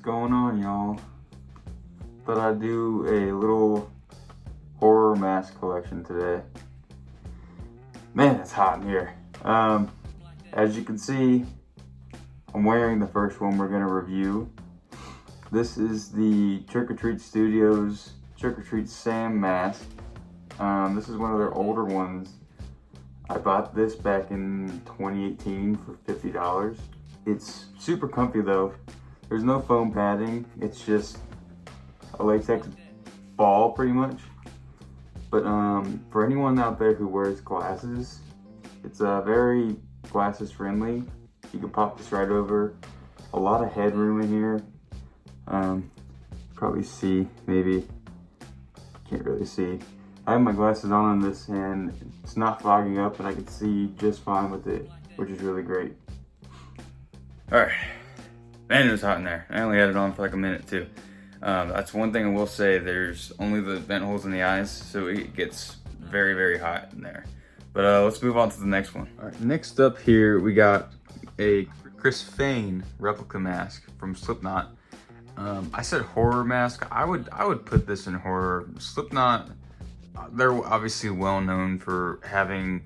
going on, y'all? Thought I'd do a little horror mask collection today. Man, it's hot in here. As you can see, I'm wearing the first one we're gonna review. This is the Trick or Treat Studios Trick or Treat Sam mask. This is one of their older ones. I bought this back in 2018 for $50. It's super comfy though. There's no foam padding. It's just a latex ball pretty much. But for anyone out there who wears glasses, it's very glasses friendly. You can pop this right over. A lot of headroom in here. Probably see, maybe. Can't really see. I have my glasses on this and it's not fogging up and I can see just fine with it, which is really great. All right, man, it was hot in there. I only had it on for like a minute too. That's one thing I will say, there's only the vent holes in the eyes, so it gets very, very hot in there. But let's move on to the next one. All right, next up here, we got a Chris Fane replica mask from Slipknot. I said horror mask. I would put this in horror. Slipknot, they're obviously well known for having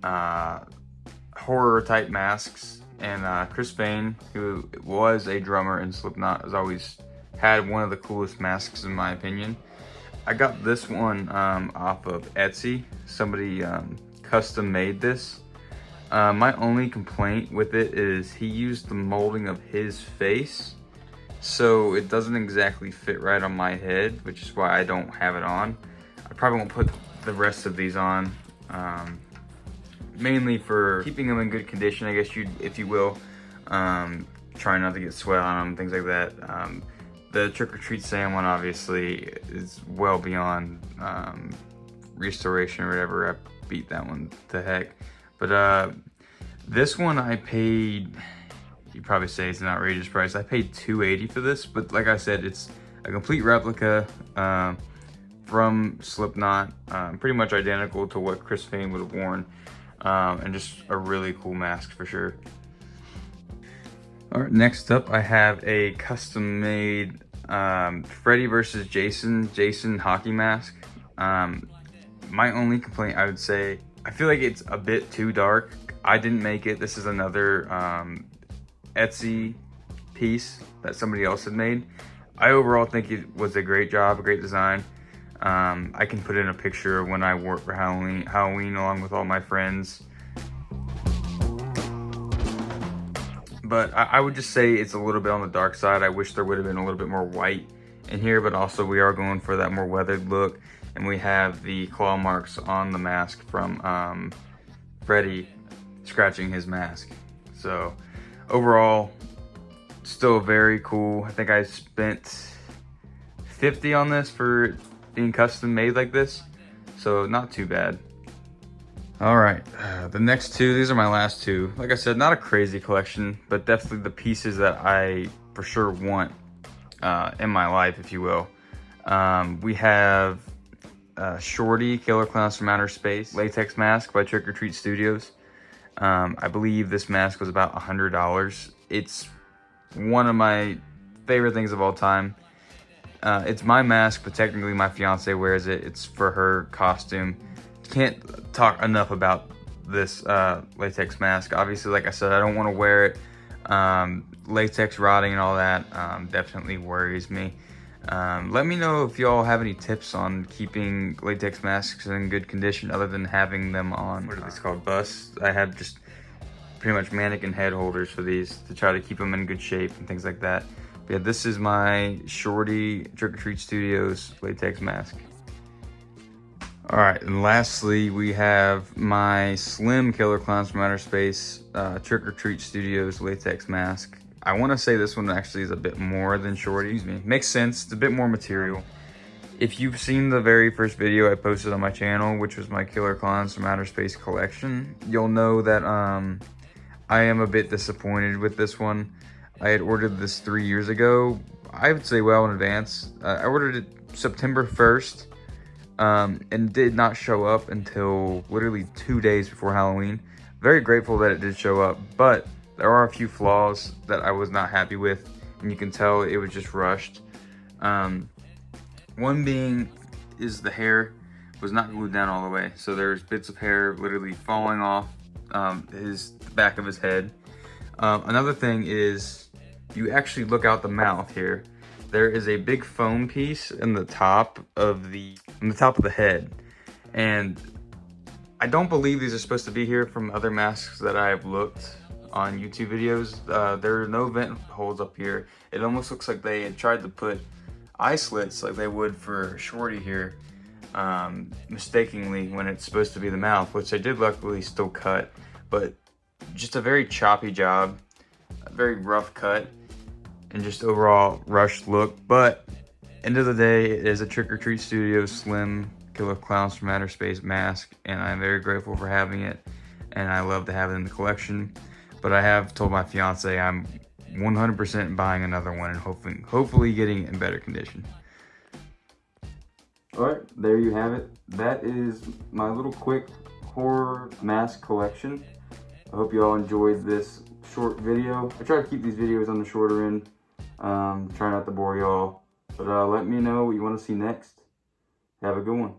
horror type masks. And Chris Fane, who was a drummer in Slipknot, has always had one of the coolest masks in my opinion. I got this one off of Etsy. Somebody custom made this. My only complaint with it is he used the molding of his face, so it doesn't exactly fit right on my head, which is why I don't have it on. I probably won't put the rest of these on. Mainly for keeping them in good condition, I guess if you will. Trying not to get sweat on them, things like that. The Trick or Treat Sam one obviously is well beyond restoration or whatever. I beat that one to heck. But this one I paid, you probably say it's an outrageous price. I paid $280 for this, but like I said, it's a complete replica from Slipknot, pretty much identical to what Chris Fane would have worn. And just a really cool mask for sure. All right, next up I have a custom made Freddy vs. Jason hockey mask. My only complaint, I would say, I feel like it's a bit too dark. I didn't make it. This is another Etsy piece that somebody else had made. I overall think it was a great job, a great design. I can put in a picture of when I wore it for Halloween along with all my friends. But I would just say it's a little bit on the dark side. I wish there would have been a little bit more white in here, but also we are going for that more weathered look. And we have the claw marks on the mask from Freddy scratching his mask. So overall, still very cool. I think I spent $50 on this for being custom made like this, so not too bad. All right, the next two, these are my last two. Like I said, not a crazy collection, but definitely the pieces that I for sure want in my life, if you will. We have Shorty, Killer Clowns from Outer Space latex mask by Trick or Treat Studios. I believe this mask was about $100. It's one of my favorite things of all time. It's my mask, but technically my fiance wears it. It's for her costume. Can't talk enough about this latex mask. Obviously, like I said, I don't want to wear it. Latex rotting and all that definitely worries me. Let me know if y'all have any tips on keeping latex masks in good condition other than having them on, what are these called, busts. I have just pretty much mannequin head holders for these to try to keep them in good shape and things like that. But yeah, this is my Shorty Trick or Treat Studios latex mask. All right, and lastly, we have my Slim Killer Clowns from Outer Space Trick or Treat Studios latex mask. I want to say this one actually is a bit more than Shorty. Excuse me. Makes sense. It's a bit more material. If you've seen the very first video I posted on my channel, which was my Killer Clowns from Outer Space collection, you'll know that I am a bit disappointed with this one. I had ordered this 3 years ago. I would say well in advance. I ordered it September 1st. And did not show up until literally 2 days before Halloween. Very grateful that it did show up, but there are a few flaws that I was not happy with. and you can tell it was just rushed. One being is the hair was not glued down all the way, so there's bits of hair literally falling off the back of his head. Another thing is, you actually look out the mouth here. There is a big foam piece in the top of the head, and I don't believe these are supposed to be here from other masks that I have looked on YouTube videos. There are no vent holes up here. It almost looks like they had tried to put eye slits like they would for Shorty here, mistakenly, when it's supposed to be the mouth, which they did luckily still cut, but just a very choppy job, a very rough cut, and just overall rushed look. But end of the day, it is a Trick or Treat Studios Slim Killer Clowns from Outer Space mask, and I'm very grateful for having it, and I love to have it in the collection. But I have told my fiance I'm 100% buying another one and hopefully getting it in better condition. All right, there you have it. That is my little quick horror mask collection. I hope you all enjoyed this short video. I try to keep these videos on the shorter end. Try not to bore y'all. But let me know what you want to see next. Have a good one.